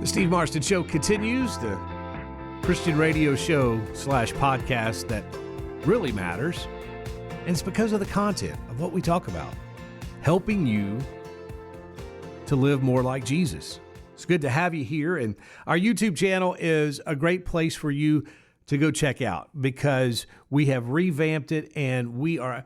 The Steve Marston Show continues, the Christian radio show / podcast that really matters. And it's because of the content of what we talk about, helping you to live more like Jesus. It's good to have you here. And our YouTube channel is a great place for you to go check out because we have revamped it and we are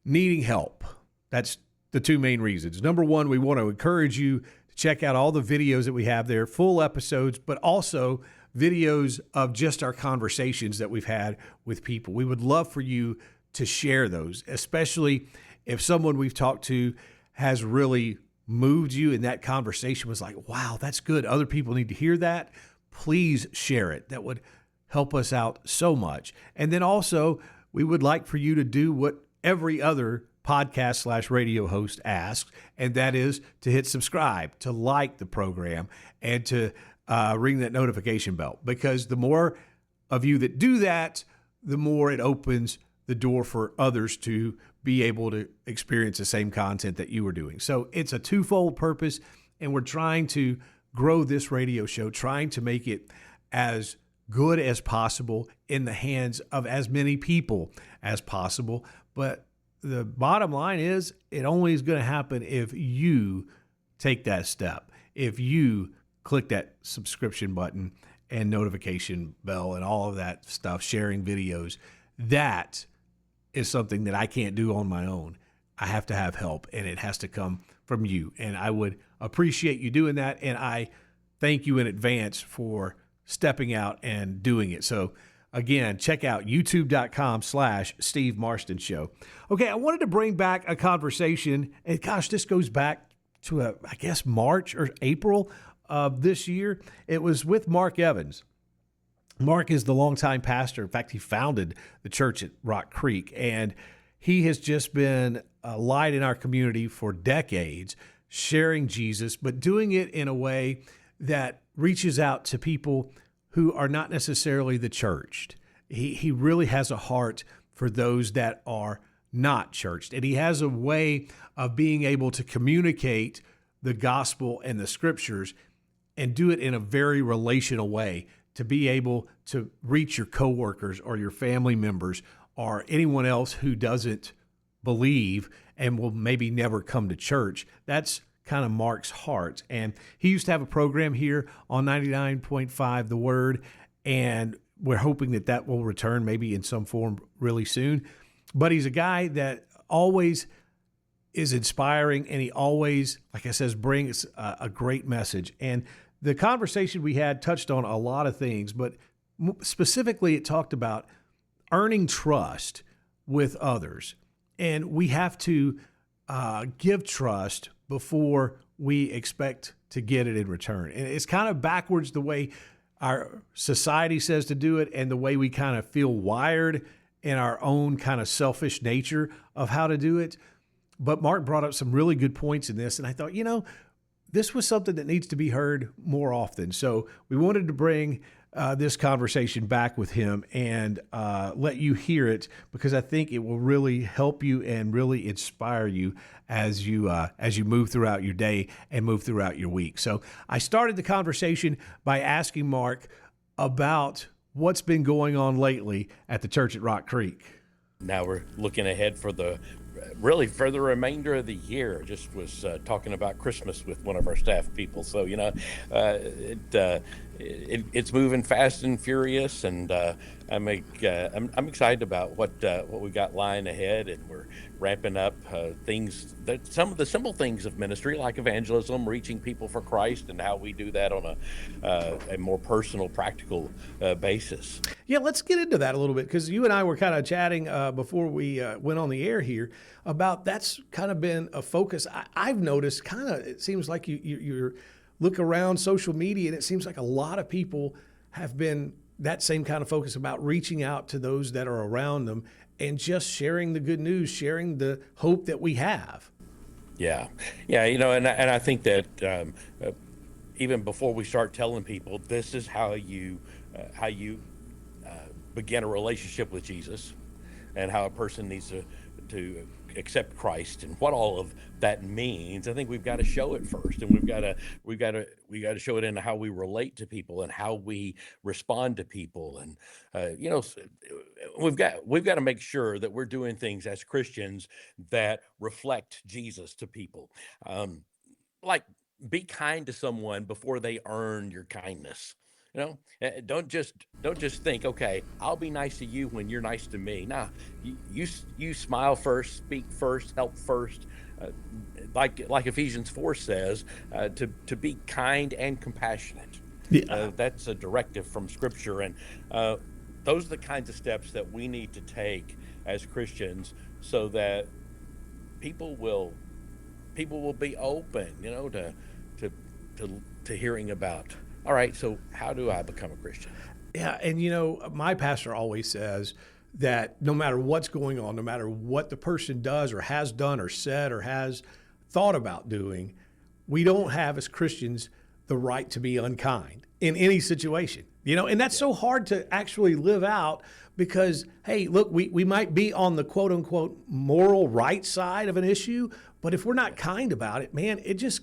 needing help. That's the two main reasons. Number one, we want to encourage you to check out all the videos that we have there, full episodes, but also videos of just our conversations that we've had with people. We would love for you to share those, especially if someone we've talked to has really moved you and that conversation was like, wow, that's good. Other people need to hear that. Please share it. That would help us out so much. And then also, we would like for you to do what every other podcast / radio host asks, and that is to hit subscribe, to like the program, and to ring that notification bell. Because the more of you that do that, the more it opens the door for others to be able to experience the same content that you are doing. So it's a twofold purpose, and we're trying to grow this radio show, trying to make it as good as possible in the hands of as many people as possible. But the bottom line is it only is going to happen if you take that step, if you click that subscription button and notification bell and all of that stuff, sharing videos. That is something that I can't do on my own. I have to have help, and it has to come from you. And I would appreciate you doing that, and I thank you in advance for stepping out and doing it. So again, check out youtube.com/Steve Marston Show. Okay, I wanted to bring back a conversation, and gosh, this goes back to, I guess, March or April of this year. It was with Mark Evans. Mark is the longtime pastor. In fact, he founded the church at Rock Creek, and he has just been a light in our community for decades, sharing Jesus, but doing it in a way that reaches out to people who are not necessarily the churched. He really has a heart for those that are not churched. And he has a way of being able to communicate the gospel and the scriptures and do it in a very relational way to be able to reach your coworkers or your family members or anyone else who doesn't believe and will maybe never come to church. That's kind of Mark's heart. And he used to have a program here on 99.5 The Word, and we're hoping that that will return maybe in some form really soon. But he's a guy that always is inspiring, and he always, like I says, brings a great message. And the conversation we had touched on a lot of things, but specifically it talked about earning trust with others. And we have to give trust before we expect to get it in return. And it's kind of backwards the way our society says to do it and the way we kind of feel wired in our own kind of selfish nature of how to do it. But Mark brought up some really good points in this, and I thought, this was something that needs to be heard more often. So we wanted to bring this conversation back with him and let you hear it, because I think it will really help you and really inspire you as you move throughout your day and move throughout your week. So I started the conversation by asking Mark about what's been going on lately at the church at Rock Creek. Now we're looking ahead for the remainder of the year. Just was talking about Christmas with one of our staff people. So, it's moving fast and furious, and I'm excited about what we got lying ahead, and we're ramping up things, some of the simple things of ministry, like evangelism, reaching people for Christ, and how we do that on a more personal, practical basis. Yeah, let's get into that a little bit, because you and I were kind of chatting before we went on the air here about that's kind of been a focus. I've noticed it seems like you're look around social media, and it seems like a lot of people have been that same kind of focus about reaching out to those that are around them and just sharing the good news, sharing the hope that we have. Yeah, and I think that even before we start telling people this is how you begin a relationship with Jesus, and how a person needs to accept Christ and what all of that means, I think we've got to show it first, and we got to show it in how we relate to people and how we respond to people, and we've got to make sure that we're doing things as Christians that reflect Jesus to people. Like, be kind to someone before they earn your kindness. Don't just think, okay, I'll be nice to you when you're nice to me. Nah, you smile first, speak first, help first. Uh, like Ephesians 4 says, to be kind and compassionate. Yeah. That's a directive from Scripture, and those are the kinds of steps that we need to take as Christians, so that people will be open, to hearing about. All right, so how do I become a Christian? Yeah, and my pastor always says that no matter what's going on, no matter what the person does or has done or said or has thought about doing, we don't have as Christians the right to be unkind in any situation. And that's so hard to actually live out, because, hey, look, we might be on the quote unquote moral right side of an issue, but if we're not kind about it, man, it just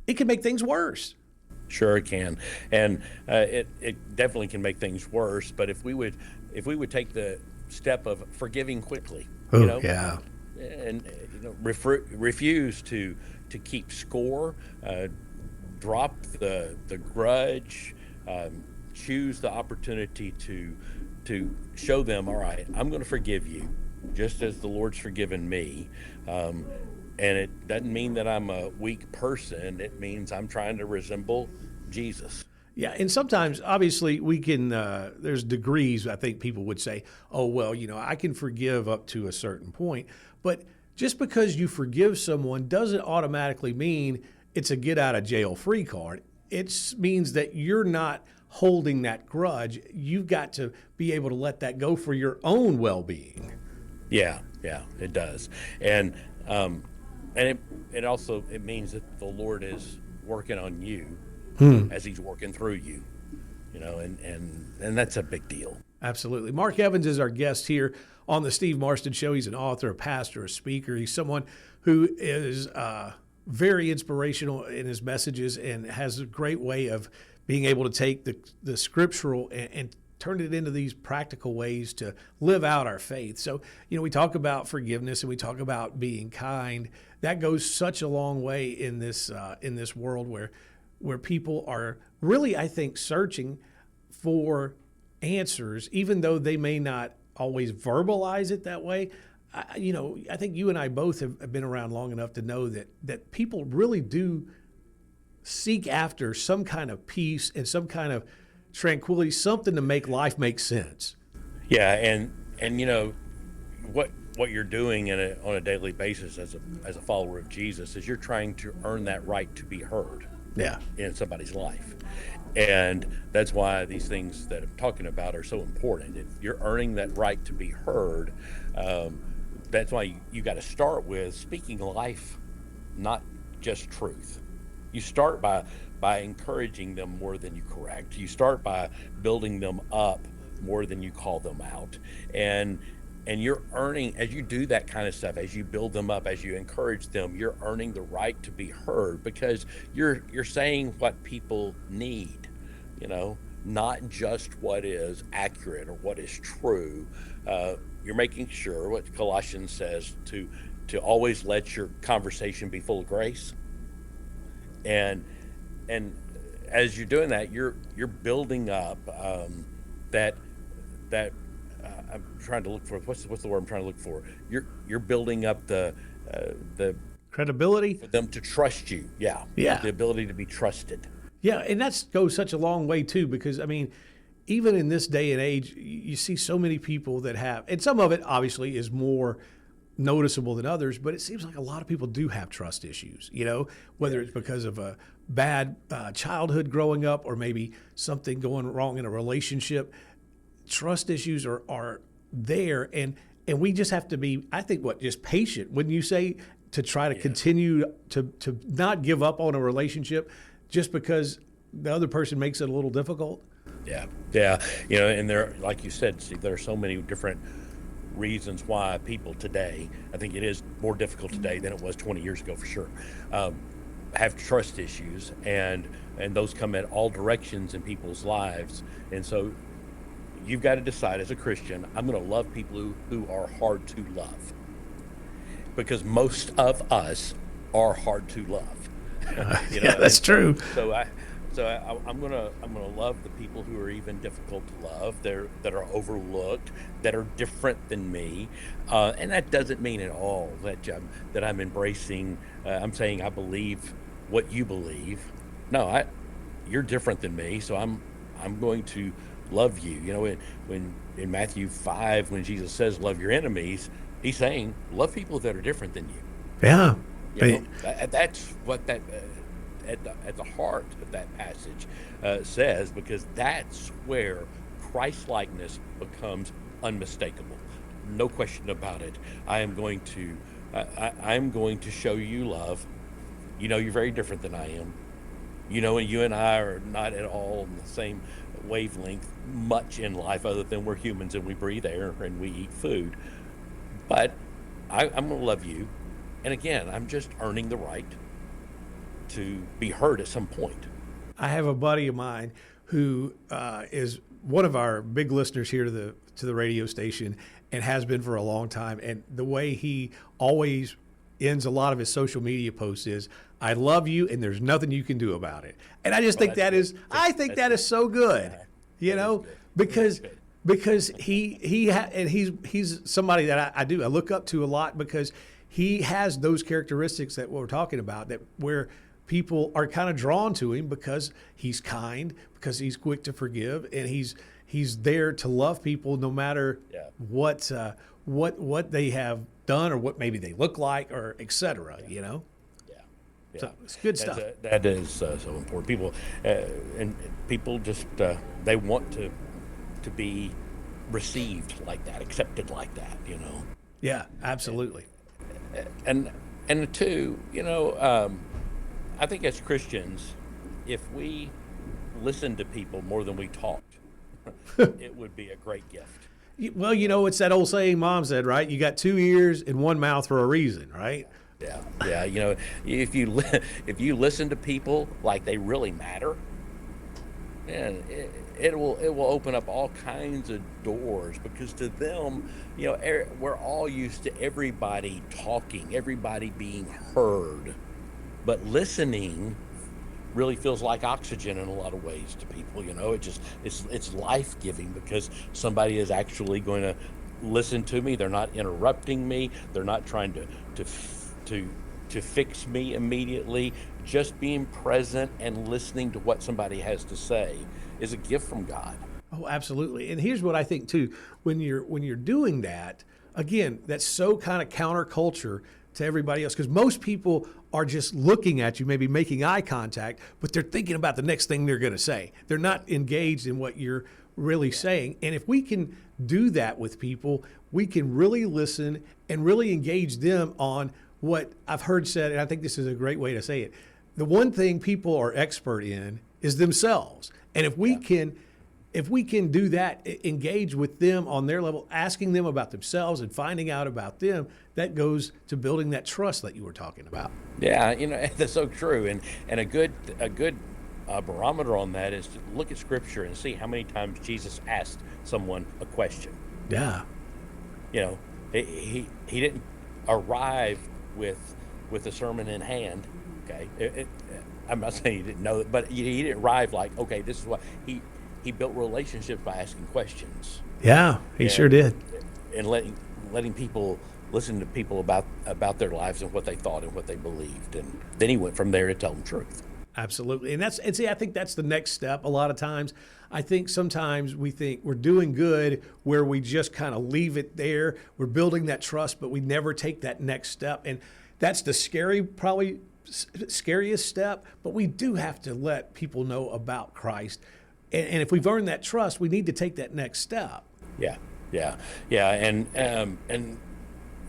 it can make things worse. Sure, it can, and it definitely can make things worse. But if we would take the step of forgiving quickly, Yeah. and refuse to keep score, drop the grudge, choose the opportunity to show them, all right, I'm going to forgive you, just as the Lord's forgiven me. And it doesn't mean that I'm a weak person. It means I'm trying to resemble Jesus. Yeah, and sometimes, obviously, we can, there's degrees, I think people would say, oh, well, I can forgive up to a certain point. But just because you forgive someone doesn't automatically mean it's a get out of jail free card. It means that you're not holding that grudge. You've got to be able to let that go for your own well-being. Yeah, it does. And it also means that the Lord is working on you as He's working through you, and that's a big deal. Absolutely. Mark Evans is our guest here on the Steve Marston Show. He's an author, a pastor, a speaker. He's someone who is very inspirational in his messages and has a great way of being able to take the scriptural and turn it into these practical ways to live out our faith. So, we talk about forgiveness and we talk about being kind. That goes such a long way in this world where people are really, I think, searching for answers, even though they may not always verbalize it that way. I think you and I both have been around long enough to know that people really do seek after some kind of peace and some kind of tranquility, something to make life make sense. Yeah, and what you're doing on a daily basis as a follower of Jesus is you're trying to earn that right to be heard. Yeah. In somebody's life. And that's why these things that I'm talking about are so important. If you're earning that right to be heard, that's why you got to start with speaking life, not just truth. You start by encouraging them more than you correct. You start by building them up more than you call them out. And you're earning, as you do that kind of stuff, as you build them up, as you encourage them, you're earning the right to be heard, because you're saying what people need, not just what is accurate or what is true. You're making sure, what Colossians says, to always let your conversation be full of grace. And as you're doing that, you're building up that I'm trying to look for, what's the word I'm trying to look for? You're building up the credibility for them to trust you. Yeah. The ability to be trusted. Yeah, and that goes such a long way too, because even in this day and age, you see so many people that have, and some of it obviously is more noticeable than others, but it seems like a lot of people do have trust issues, whether it's because of a bad childhood growing up or maybe something going wrong in a relationship. Trust issues are there, and we just have to be, I think, just patient. Wouldn't you say, to try to continue to not give up on a relationship just because the other person makes it a little difficult? Yeah. And there, like you said, Steve, there are so many different reasons why people today, I think it is more difficult today than it was 20 years ago for sure, have trust issues, and those come at all directions in people's lives. And so you've got to decide as a Christian, I'm going to love people who are hard to love, because most of us are hard to love. Yeah, that's true. I'm gonna love the people who are even difficult to love, that are overlooked, that are different than me, and that doesn't mean at all that I'm embracing. I'm saying I believe what you believe. No, you're different than me, so I'm going to love you. You know, when in Matthew 5, when Jesus says love your enemies, he's saying love people that are different than you. Yeah, That's what that. At the heart of that passage says, because that's where Christ-likeness becomes unmistakable. No question about it. I'm going to show you love. You know, you're very different than I am. You know, and you and I are not at all on the same wavelength much in life, other than we're humans and we breathe air and we eat food. But I'm going to love you. And again, I'm just earning the right to be heard at some point. I have a buddy of mine who is one of our big listeners here to the radio station, and has been for a long time. And the way he always ends a lot of his social media posts is, "I love you, and there's nothing you can do about it." And I just think that is so good, you know, because he's somebody that I look up to a lot, because he has those characteristics that we're talking about, that where people are kind of drawn to him, because he's kind, because he's quick to forgive, and he's there to love people no matter what they have done, or what maybe they look like, or et cetera, you know? Yeah. So it's good stuff. That is so important. People and people just they want to be received like that, accepted like that, you know? Yeah, absolutely. And two, you know, I think as Christians, if we listen to people more than we talk, it would be a great gift. Well, you know, it's that old saying Mom said, right? You got 2 ears and 1 mouth for a reason, right? Yeah. You know, if you listen to people like they really matter, man, it will open up all kinds of doors, because to them, you know, we're all used to everybody talking, everybody being heard, but listening really feels like oxygen in a lot of ways to people. You know, it's life-giving, because somebody is actually going to listen to me. They're not interrupting me. They're not trying to fix me immediately. Just being present and listening to what somebody has to say is a gift from God. Oh, absolutely. And here's what I think too: when you're doing that, again, that's so kind of counterculture to everybody else, because most people are just looking at you, maybe making eye contact, but they're thinking about the next thing they're going to say. They're not engaged in what you're really saying. And if we can do that with people, we can really listen and really engage them on what I've heard said, and I think this is a great way to say it. The one thing people are expert in is themselves. And if we can do that, engage with them on their level, asking them about themselves and finding out about them, that goes to building that trust that you were talking about. Yeah, you know, that's so true. And a good barometer on that is to look at Scripture and see how many times Jesus asked someone a question. Yeah. You know, he didn't arrive with a sermon in hand. Okay, I'm not saying he didn't know it, but he didn't arrive like, okay, this is what he built relationships by asking questions. Yeah, he sure did. And letting people listen to people about their lives and what they thought and what they believed, and then he went from there to tell them truth. Absolutely. And see, I think that's the next step. A lot of times, I think sometimes we think we're doing good where we just kind of leave it there. We're building that trust, but we never take that next step. And that's the probably scariest step, but we do have to let people know about Christ. And if we've earned that trust, we need to take that next step. Yeah. And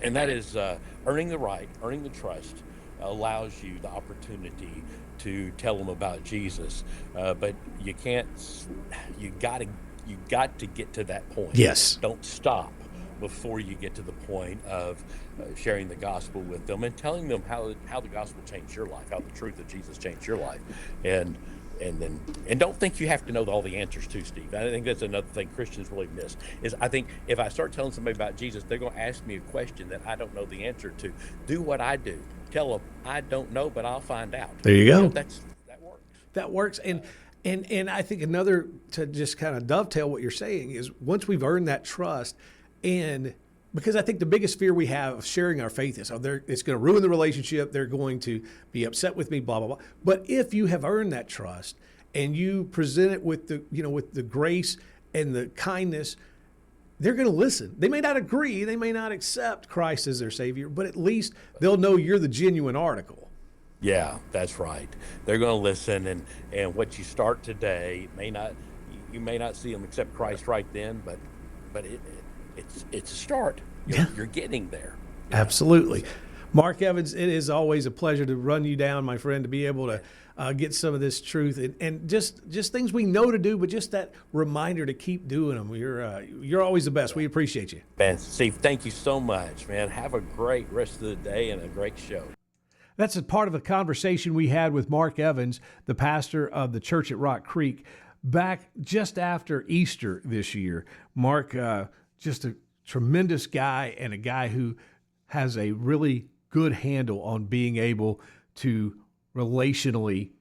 that is earning the right, earning the trust allows you the opportunity to tell them about Jesus. But you can't. You got to get to that point. Yes. Don't stop. before you get to the point of sharing the gospel with them and telling them how the gospel changed your life, how the truth of Jesus changed your life. And don't think you have to know all the answers too, Steve. I think that's another thing Christians really miss, is I think if I start telling somebody about Jesus, they're going to ask me a question that I don't know the answer to. Do what I do. Tell them, I don't know, but I'll find out. There you go. That works. That works. And I think another, to just kind of dovetail what you're saying, is once we've earned that trust, and because I think the biggest fear we have of sharing our faith is, it's going to ruin the relationship. They're going to be upset with me, blah, blah, blah. But if you have earned that trust and you present it with the grace and the kindness, they're going to listen. They may not agree. They may not accept Christ as their Savior, but at least they'll know you're the genuine article. Yeah, that's right. They're going to listen, and what you start today you may not see them accept Christ right then, but it's a start. You're getting there. Absolutely. Mark Evans, it is always a pleasure to run you down, my friend, to be able to get some of this truth and just things we know to do, but just that reminder to keep doing them. You're always the best. We appreciate you. Man, Steve, thank you so much, man. Have a great rest of the day and a great show. That's a part of a conversation we had with Mark Evans, the pastor of the church at Rock Creek, back just after Easter this year. Mark, just a tremendous guy, and a guy who has a really good handle on being able to relationally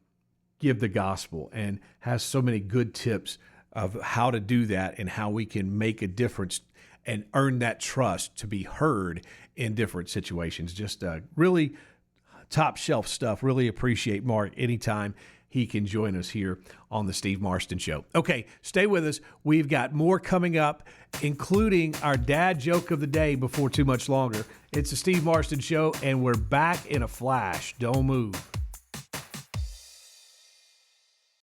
give the gospel, and has so many good tips of how to do that and how we can make a difference and earn that trust to be heard in different situations. Just really top shelf stuff. Really appreciate Mark anytime he can join us here on the Steve Marston Show. Okay, stay with us. We've got more coming up, including our dad joke of the day before too much longer. It's the Steve Marston Show, and we're back in a flash. Don't move.